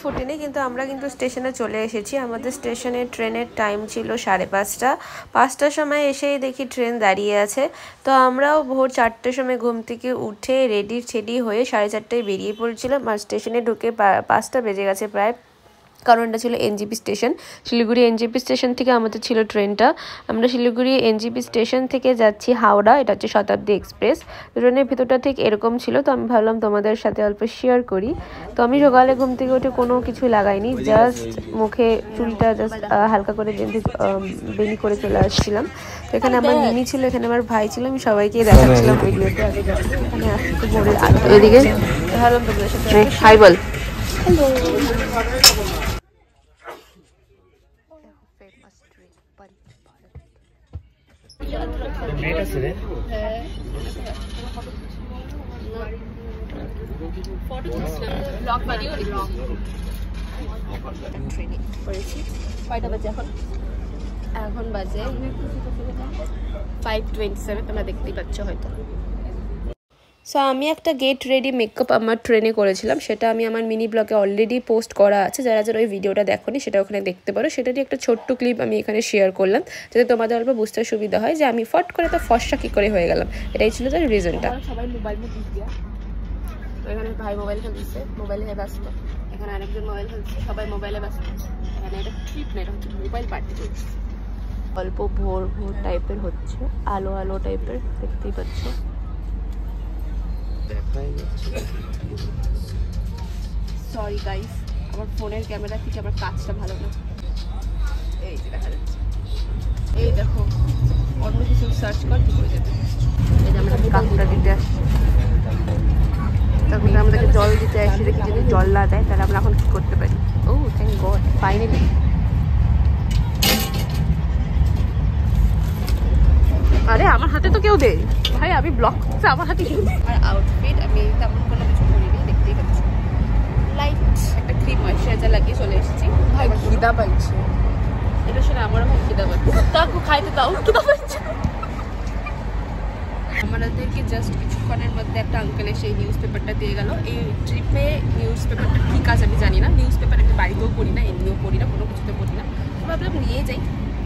ফোটেনি, কিন্তু আমরা কিন্তু স্টেশনে চলে এসেছি। আমাদের স্টেশনে ট্রেনের টাইম ছিল 5:30। 5টার সময় এসেই দেখি ট্রেন দাঁড়িয়ে আছে। তো আমরাও ভোর 4টার সময় ঘুম থেকে উঠে রেডি ছেডি হয়ে 4:30টায় বেরিয়ে পড়েছিলাম। আর স্টেশনে ঢুকে 5টা বেজে গেছে প্রায়, কারণ এটা ছিল NJP station. Siliguri NJP station থেকে আমাদের ছিল ট্রেনটা। আমরা শিলিগুড়ি এনজেপি স্টেশন থেকে যাচ্ছি হাওড়া, এটা হচ্ছে শতাব্দী এক্সপ্রেস। ট্রেনের ভিতরটা ঠিক এরকম ছিল, তো আমি ভাবলাম তোমাদের সাথে অল্প শেয়ার করি। তো আমি সকালে ঘুম থেকে উঠে কোনো কিছু লাগাইনি, জাস্ট মুখে চুলটা জাস্ট হালকা করে বেনি করে চলে আসছিলাম। তো এখানে আমার মিনি ছিল, এখানে আমার ভাই ছিল, আমি সবাইকে দেখাচ্ছিলাম ভিডিওতে। এখানে আসছে ভোরের এদিকে ভাবলাম তোমাদের সাথে হাই বল। হ্যালো। এখন বাজে 5:27, তোমরা দেখতেই পাচ্ছ হয়তো। সো আমি একটা গেট রেডি মেকআপ আমার ট্রেনে করেছিলাম, সেটা আমি আমার মিনি ব্লগে অলরেডি পোস্ট করা আছে। যারা যারা ওই ভিডিওটা দেখোনি সেটা ওখানে দেখতে পারো। সেটারই একটা ছোট্ট ক্লিপ আমি এখানে শেয়ার করলাম, যাতে তোমাদের অল্প বুঝতে সুবিধা হয় যে আমি ফট করে তো ফর্সা কী করে হয়ে গেলাম। এটাই ছিল তার রিজনটা। সবাই মোবাইল এখানে ভাই মোবাইল খেলছে, মোবাইলে ব্যস্ত। এখানে আরেকজন মোবাইল খেলছে, সবাই মোবাইলে ব্যস্ত। এখানে এটা ট্রিপ না, এটা হচ্ছে মোবাইল পার্টি চলছে। অল্প ভোর ভোর টাইপের হচ্ছে, আলো আলো টাইপের, দেখতেই পাচ্ছ। সরি গাইস, আমার ফোনের ক্যামেরা থেকে আমার কাজটা ভালো না। এই যে দেখা যাচ্ছে, এই দেখো অন্য কিছু সার্চ কর ঠিক হয়ে যাবে। এই যে আমরা কাজটা দিতে আসছি, তারপরে আমাদেরকে জল দিতে আসছি, দেখি যদি জল না দেয় তাহলে আমরা এখন কি করতে পারি। ও থ্যাংক গড, ফাইনালি। আরে আমার হাতে তো কেউ দেয় ভাই, আমি ব্লক করছি, আমার হাতে কেউ। আর আউটফিট আমি তেমন কোনো কিছু করিনি, দেখতেই পাচ্ছি। লাইট একটা ক্রিম ময়েশ্চারাইজার লাগিয়ে চলে এসেছি। ভাই খিদা পাচ্ছে, এটা শুনে আমারও ভাই খিদা পাচ্ছে। তাকে খাইতে দাও, খিদা পাচ্ছে। আমাদেরকে জাস্ট কিছুক্ষণের মধ্যে একটা আঙ্কেল এসে এই নিউজ পেপারটা দিয়ে গেল। এই ট্রিপে নিউজ পেপারটা কী কাজ আমি জানি না। নিউজ পেপার আমি বাড়িতেও পড়ি না, এমনিও পড়ি না, কোনো কিছুতে পড়ি না। ভাবলাম নিয়ে যাই,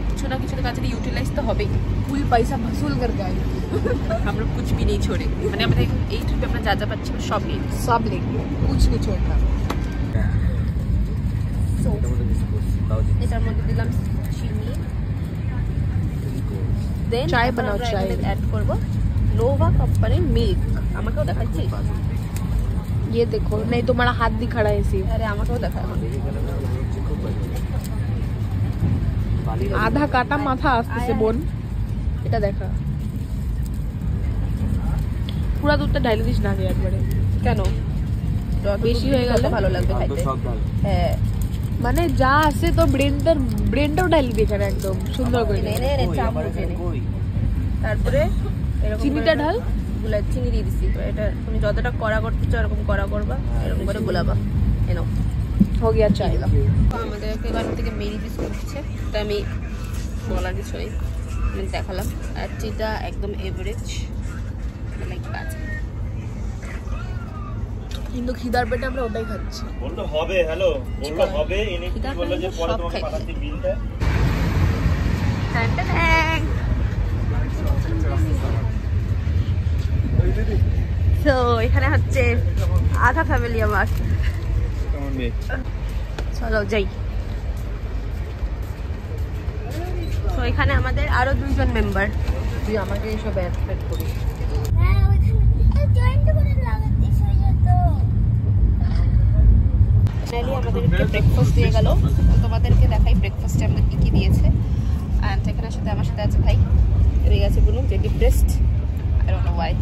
কিছু না কিছু কাজে ইউটিলাইজ তো হবেই। ফুল পয়সা ভসুল করে দেয়, আমরা कुछ भी नहीं छोड़े। মানে আমাদের এই ট্রিপে আমরা যা যা পাচ্ছি সব লেগে कुछ नहीं छोड़ना। এটার মধ্যে দিলাম চিনি, দেন চায় বানাও, চায় অ্যাড করব নোভা কোম্পানির মিল্ক। আমাকেও দেখাচ্ছি, ये देखो, नहीं तुम्हारा हाथ दिखा रहा है इसी। अरे আমাকেও দেখা, আধা কাটা মাথা আসতেছে বোন, এটা দেখা। পুরো দুধটা ঢাইলে দিস না একবারে, কেন বেশি হয়ে গেলে ভালো লাগবে খাইতে। হ্যাঁ মানে যা আছে তো ব্রেনটাও ঢাইলে দিয়ে এখানে একদম সুন্দর করে। তারপরে চিনিটা ঢাল, গুলা চিনি দিয়ে দিচ্ছি। তো এটা তুমি যতটা কড়া করতে চাও এরকম কড়া করবা, এরকম করে গোলাবা। এনো हो गया चाय। আমাদের এখান থেকে মেরি বিস্কুট দিচ্ছে, তো আমি বলার কিছু নেই, আমি দেখালাম। আর চিটা একদম এভারেজ, লাইক বাজে, কিন্তু খিদার পেটে আমরা ওটাই খাচ্ছি। বললো হবে, হ্যালো বললো হবে, এনে কি বললো যে পরে তোমাকে পাঠাচ্ছি বিলটা। তো এখানে হচ্ছে আধা ফ্যামিলি আমার, চলো যাই। তো এখানে আমাদের আরো 2জন মেম্বার। তুই আমাকে এইসব অ্যাড করিস। আমাদেরকে ব্রেকফাস্ট দিয়ে গেল, তোমাদেরকে দেখাই ব্রেকফাস্টে আমাদের কি কি দিয়েছে। অ্যান্ড এখানে সাথে আমার সাথে আছে ভাই, এদিকে আছে বুনু যে depressed, I don't know Y.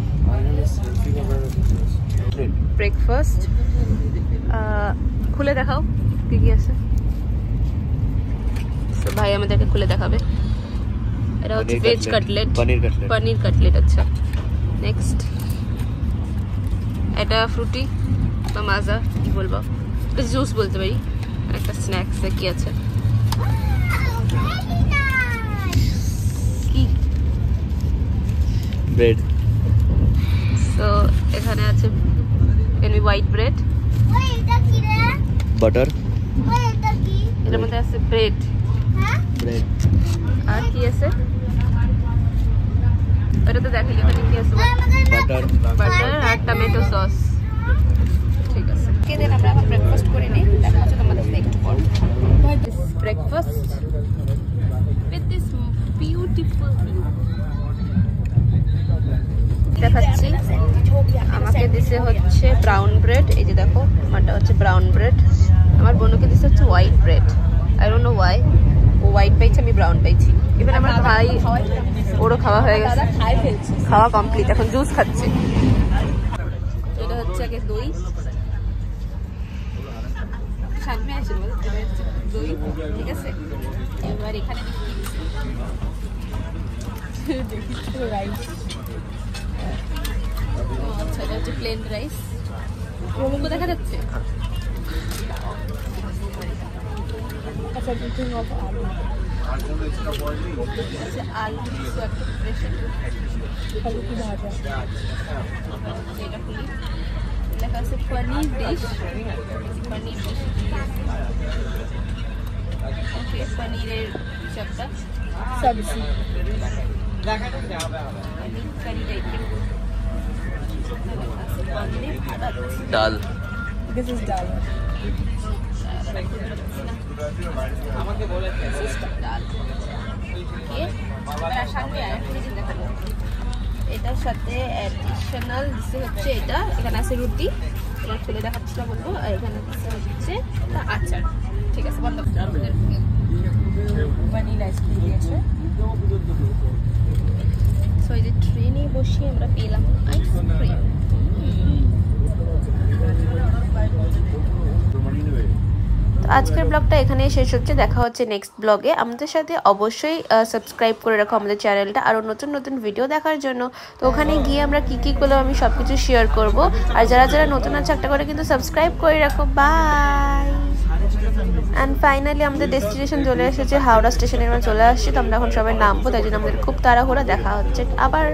Breakfast খুলে দেখাও কি কি আছে। ভাই আমাদেরকে খুলে দেখাবে। এটা হচ্ছে ভেজ কাটলেট, পনির কাটলেট। আচ্ছা নেক্সট, এটা ফ্রুটি বা মাজা কি বলবো, জুস বলতে পারি। একটা স্ন্যাক্স কি আছে, কি ব্রেড। সো এখানে আছে হোয়াইট ব্রেড, বাটার এর মধ্যে আছে ব্রেড, আর কি আছে ওটা তো দেখালি, ওখানে কি আছে? বাটার আর টমেটো সস। ঠিক আছে, দেন আমরা এখন ব্রেকফাস্ট করে নিই, দেখা হচ্ছে তোমাদের সাথে একটু পর। Breakfast with this beautiful view দেখাচ্ছি। আমাকে দিছে হচ্ছে ব্রাউন ব্রেড, এই যে দেখো আমারটা হচ্ছে ব্রাউন ব্রেড, আমার বোনকে দিছে হচ্ছে white bread. I don't know why, ও হোয়াইট পাইছে আমি ব্রাউন পাইছি। এবার আমার ভাই ওরও খাওয়া হয়ে গেছে, খাওয়া কমপ্লিট, এখন জুস খাচ্ছে। এটা হচ্ছে আগে দই, সামনে আছে দই, ঠিক আছে। এবার এখানে রাইস, আচ্ছা এটা হচ্ছে প্লেন রাইস, মুখো দেখা যাচ্ছে। আচ্ছা আলু একটা প্রিপারেশন, এটা খুলি, লেখা আছে পনির ডিশ, পনির ডিশ, ওকে পনিরের একটা সবজি, ডাল, দিস ইজ ডাল, আমাকে বলে ডাল। এটার সাথে অ্যাডিশনাল দিচ্ছে হচ্ছে এটা, এখানে আছে রুটি, এটা খুলে দেখাচ্ছিল বলবো, আর এখানে হচ্ছে আচার। ঠিক আছে, বন্ধ। ভ্যানিলা আইসক্রিম দিয়েছে। সো এই যে ট্রেনে বসে আমরা পেলাম আইসক্রিম। তো আজকের ব্লগটা এখানেই শেষ হচ্ছে, দেখা হচ্ছে নেক্সট ব্লগে। আমাদের সাথে অবশ্যই সাবস্ক্রাইব করে রাখো আমাদের চ্যানেলটা আরও নতুন নতুন ভিডিও দেখার জন্য। তো ওখানে গিয়ে আমরা কী করলাম আমি সব কিছু শেয়ার করবো। আর যারা যারা নতুন আছে একটা করে কিন্তু সাবস্ক্রাইব করে রাখো। বাই। অ্যান্ড ফাইনালি আমাদের ডেস্টিনেশন চলে এসেছে, হাওড়া স্টেশনে আমরা চলে আসছি। তো আমরা এখন সবাই নামবো, তাই জন্য আমাদের খুব তাড়াহুড়া। দেখা হচ্ছে আবার।